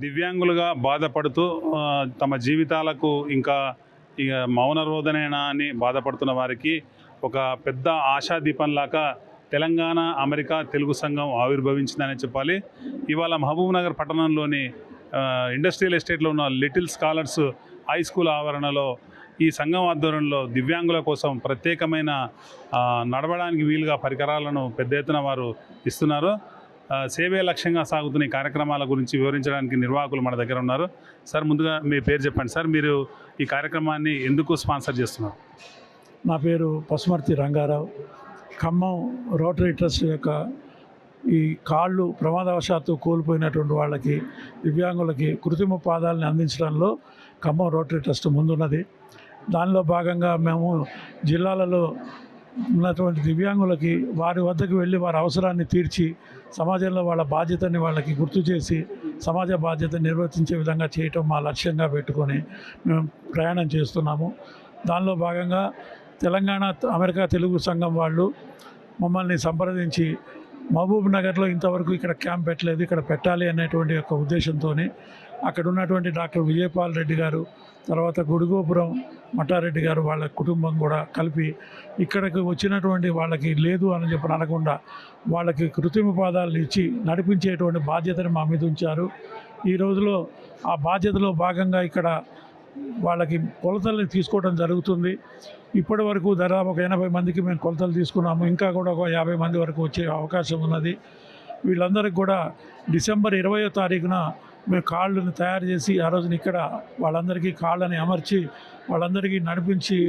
దివ్యాంగులుగా బాధపడుతూ తమ జీవితాలకు ఇంకా ఇక మౌన రోదనేనా అని బాధపడుతున్న వారికి ఒక పెద్ద ఆశాదీపంలాగా తెలంగాణ అమెరికా తెలుగు సంఘం ఆవిర్భవించిందని చెప్పాలి. ఇవాళ మహబూబ్నగర్ పట్టణంలోని ఇండస్ట్రియల్ ఎస్టేట్లో ఉన్న లిటిల్ స్కాలర్స్ హై స్కూల్ ఆవరణలో ఈ సంఘం ఆధ్వర్యంలో దివ్యాంగుల కోసం ప్రత్యేకమైన నడవడానికి వీలుగా పరికరాలను పెద్ద ఎత్తున వారు ఇస్తున్నారు. సేవే లక్ష్యంగా సాగుతున్న ఈ కార్యక్రమాల గురించి వివరించడానికి నిర్వాహకులు మన దగ్గర ఉన్నారు. సార్, ముందుగా మీ పేరు చెప్పండి సార్. మీరు ఈ కార్యక్రమాన్ని ఎందుకు స్పాన్సర్ చేస్తున్నారు? నా పేరు పసుమర్తి రంగారావు. ఖమ్మం రోటరీ ట్రస్ట్ యొక్క ఈ కాళ్ళు ప్రమాదవశాత్తు కోల్పోయినటువంటి వాళ్ళకి, దివ్యాంగులకి కృత్రిమ పాదాలని అందించడంలో ఖమ్మం రోటరీ ట్రస్ట్ ముందున్నది. దానిలో భాగంగా మేము జిల్లాలలో ఉన్నటువంటి దివ్యాంగులకి వారి వద్దకు వెళ్ళి వారి అవసరాన్ని తీర్చి సమాజంలో వాళ్ళ బాధ్యతని వాళ్ళకి గుర్తు చేసి సమాజ బాధ్యత నిర్వర్తించే విధంగా చేయటం మా లక్ష్యంగా పెట్టుకొని మేము ప్రయాణం చేస్తున్నాము. దానిలో భాగంగా తెలంగాణ అమెరికా తెలుగు సంఘం వాళ్ళు మమ్మల్ని సంప్రదించి మహబూబ్ నగర్లో ఇంతవరకు ఇక్కడ క్యాంప్ పెట్టలేదు, ఇక్కడ పెట్టాలి అనేటువంటి యొక్క ఉద్దేశంతో అక్కడ ఉన్నటువంటి డాక్టర్ విజయపాల్ రెడ్డి గారు, తర్వాత గుడిగోపురం మఠారెడ్డి గారు వాళ్ళ కుటుంబం కూడా కలిపి ఇక్కడికి వచ్చినటువంటి వాళ్ళకి లేదు అని చెప్పి అనకుండా వాళ్ళకి కృత్రిమ పాదాలను ఇచ్చి నడిపించేటువంటి బాధ్యతని మా మీద ఉంచారు. ఈ రోజులో ఆ బాధ్యతలో భాగంగా ఇక్కడ వాళ్ళకి కొలతల్ని తీసుకోవడం జరుగుతుంది. ఇప్పటి వరకు దాదాపు ఒక 80 మందికి మేము కొలతలు తీసుకున్నాము. ఇంకా కూడా ఒక 50 మంది వరకు వచ్చే అవకాశం ఉన్నది. వీళ్ళందరికీ కూడా డిసెంబర్ 20వ తారీఖున మేము కాళ్ళని తయారు చేసి ఆ రోజున ఇక్కడ వాళ్ళందరికీ కాళ్ళని అమర్చి వాళ్ళందరికీ నడిపించి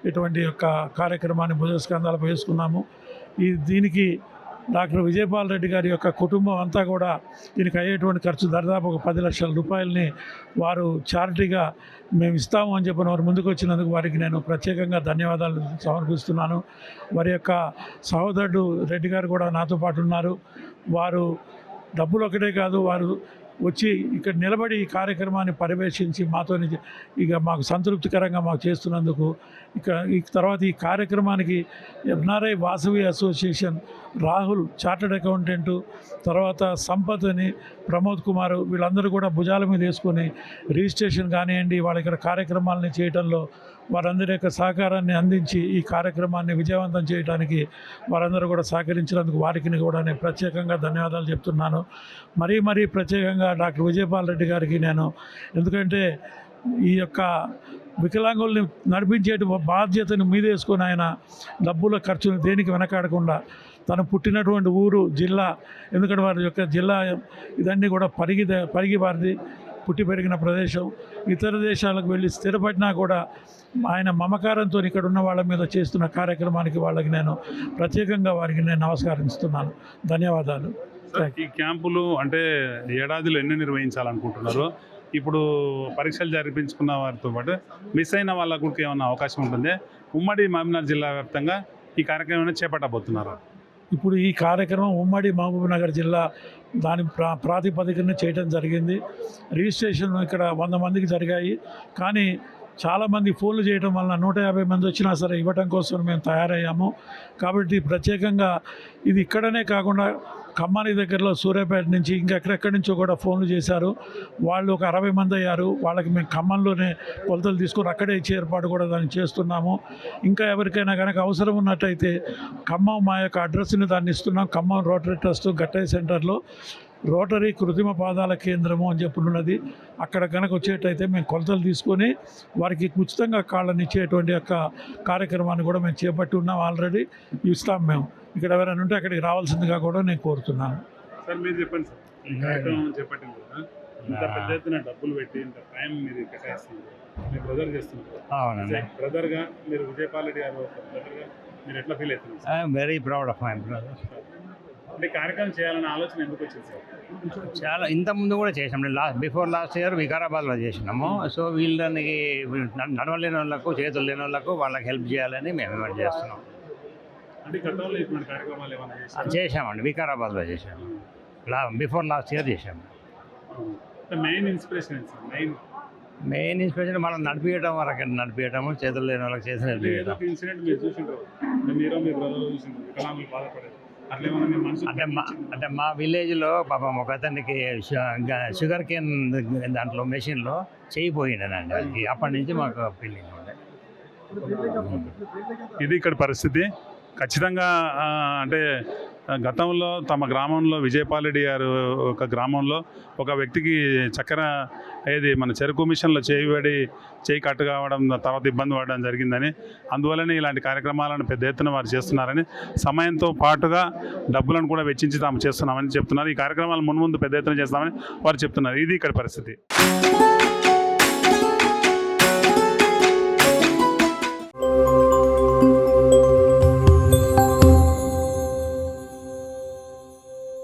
ఇటువంటి యొక్క కార్యక్రమాన్ని భుజస్కంధాలపై వేసుకున్నాము. దీనికి డాక్టర్ విజయపాల్ రెడ్డి గారి యొక్క కుటుంబం అంతా కూడా దీనికి అయ్యేటువంటి ఖర్చు దాదాపు ఒక 10 లక్షల రూపాయలని వారు చారిటీగా మేము ఇస్తాము అని చెప్పిన వారు ముందుకు వచ్చినందుకు వారికి నేను ప్రత్యేకంగా ధన్యవాదాలు సమర్పిస్తున్నాను. వారి యొక్క సహోదరుడు రెడ్డి గారు కూడా నాతో పాటు ఉన్నారు. వారు డబ్బులు ఒకటే కాదు, వారు వచ్చి ఇక్కడ నిలబడి ఈ కార్యక్రమాన్ని పర్యవేక్షించి మాతో ఇక మాకు సంతృప్తికరంగా మాకు చేస్తున్నందుకు ఈ తర్వాత ఈ కార్యక్రమానికి NRI Vasavi association Rahul chartered accountant, తర్వాత సంపత్ అని ప్రమోద్ కుమార్ వీళ్ళందరూ కూడా భుజాల మీద వేసుకొని రిజిస్ట్రేషన్ కానివ్వండి వాళ్ళ ఇక్కడ కార్యక్రమాలని చేయడంలో వారందరి యొక్క సహకారాన్ని అందించి ఈ కార్యక్రమాన్ని విజయవంతం చేయడానికి వారందరూ కూడా సహకరించినందుకు వారికి కూడా నేను ప్రత్యేకంగా ధన్యవాదాలు చెప్తున్నాను. మరీ ప్రత్యేకంగా డాక్టర్ విజయపాల్ రెడ్డి గారికి నేను, ఎందుకంటే ఈ యొక్క వికలాంగుల్ని నడిపించే బాధ్యతను మీదేసుకొని ఆయన డబ్బుల ఖర్చును దేనికి వెనకాడకుండా తను పుట్టినటువంటి ఊరు, జిల్లా, ఎందుకంటే వారి యొక్క జిల్లా ఇదన్నీ కూడా పరిగి వారిది పుట్టి పెరిగిన ప్రదేశం, ఇతర దేశాలకు వెళ్ళి స్థిరపడినా కూడా ఆయన మమకారంతో ఇక్కడ ఉన్న వాళ్ళ మీద చేస్తున్న కార్యక్రమానికి వాళ్ళకి నేను ప్రత్యేకంగా వారికి నేను నమస్కరిస్తున్నాను. ధన్యవాదాలు. ఈ క్యాంపులు అంటే ఏడాదిలో ఎన్ని నిర్వహించాలనుకుంటున్నారు? ఇప్పుడు పరీక్షలు జరిపించుకున్న వారితో పాటు మిస్ అయిన వాళ్ళకు ఏమన్నా అవకాశం ఉంటుంది? ఉమ్మడి మహబూబ్నగర్ జిల్లా వ్యాప్తంగా ఈ కార్యక్రమాన్ని చేపట్టబోతున్నారు. ఇప్పుడు ఈ కార్యక్రమం ఉమ్మడి మహబూబ్నగర్ జిల్లా దాని ప్రాతిపదికన చేయడం జరిగింది. రిజిస్ట్రేషన్ ఇక్కడ 100 మందికి జరిగాయి. కానీ చాలామంది ఫోన్లు చేయడం వలన 150 మంది వచ్చినా సరే ఇవ్వటం కోసం మేము తయారయ్యాము. కాబట్టి ప్రత్యేకంగా ఇది ఇక్కడనే కాకుండా ఖమ్మాని దగ్గరలో సూర్యాపేట నుంచి ఇంకెక్కడెక్కడి నుంచో కూడా ఫోన్లు చేశారు. వాళ్ళు ఒక 60 మంది అయ్యారు. వాళ్ళకి మేము ఖమ్మంలోనే కొలతలు తీసుకొని అక్కడే ఇచ్చే ఏర్పాటు కూడా దాన్ని చేస్తున్నాము. ఇంకా ఎవరికైనా కనుక అవసరం ఉన్నట్టయితే ఖమ్మం మా యొక్క అడ్రస్ని దాన్ని ఇస్తున్నాం. ఖమ్మం రోటరీ ట్రస్ట్ గట్టయ్య సెంటర్లో రోటరీ కృత్రిమ పాదాల కేంద్రము అని చెప్పున్నది. అక్కడ కనుక వచ్చేటైతే మేము కొలతలు తీసుకొని వారికి ఉచితంగా కాళ్ళని ఇచ్చేటువంటి యొక్క కార్యక్రమాన్ని కూడా మేము చేపట్టి ఉన్నాం. ఆల్రెడీ ఇస్తాం. మేము ఇక్కడ ఎవరైనా ఉంటే అక్కడికి రావాల్సిందిగా కూడా నేను కోరుతున్నాను. సార్, మీరు చెప్పండి సార్. ఈ కార్యక్రమం చేపట్టింది కదా, ఇంత పెద్ద ఎత్తున డబ్బులు పెట్టి ఇంత టైం మీరు కేటాయిస్తున్నారు, మీ బ్రదర్ చేస్తున్నారు. అవునండి. బ్రదర్గా మీరు విజయపాల్ రెడ్డి గారు బ్రదర్గా మీరు ఎట్లా ఫీల్ అవుతున్నారు? I'm very proud of my brother. అంటే కార్యక్రమం చేయాలనే ఆలోచన ఎందుకు వచ్చింది సార్? చాలా ఇంతకుముందు కూడా చేసాం. బిఫోర్ లాస్ట్ ఇయర్ వికారాబాద్లో చేసినాము. సో వీళ్ళకి నడవలేని వాళ్ళకు, చేతులు లేని వాళ్ళకు వాళ్ళకి హెల్ప్ చేయాలని మేము ఏమైనా చేస్తున్నాం. అంటే గతంలో ఇటువంటి కార్యక్రమాలు ఏమైనా చేసామండి. వికారాబాద్లో చేసాము. బిఫోర్ లాస్ట్ ఇయర్ చేసాము. మెయిన్ ఇన్స్పిరేషన్ మనం నడిపించడం వరకు నడిపించడము, చేతులు లేని వాళ్ళకి చేతులు నడిపించడం. ఇన్సిడెంట్ మీరు చూసింటారు, మీరు మీ బ్రదర్ చూసింటారు వికలాంగులు బాధపడేది. అట్లేమన్నా మీ మనసు అంటే మా విలేజ్లో పాపం ఒక అతనికి షుగర్ కేన్ దాంట్లో మెషిన్లో చేయిపోయిండనండి అది అప్పటి నుంచి మాకు ఫీలింగ్ ఉండే. ఇది ఇక్కడ పరిస్థితి. ఖచ్చితంగా అంటే గతంలో తమ గ్రామంలో విజయపాల్ రెడ్డి గారు ఒక గ్రామంలో ఒక వ్యక్తికి చక్కెర ఏది మన చెరుకు మిషన్లో చేయి కట్టు కావడం, తర్వాత ఇబ్బంది పడడం జరిగిందని, అందువల్లనే ఇలాంటి కార్యక్రమాలను పెద్ద ఎత్తున వారు చేస్తున్నారని, సమయంతో పాటుగా డబ్బులను కూడా వెచ్చించి తాము చేస్తున్నామని చెప్తున్నారు. ఈ కార్యక్రమాలు మున్ముందు పెద్ద ఎత్తున చేస్తామని వారు చెప్తున్నారు. ఇది ఇక్కడ పరిస్థితి.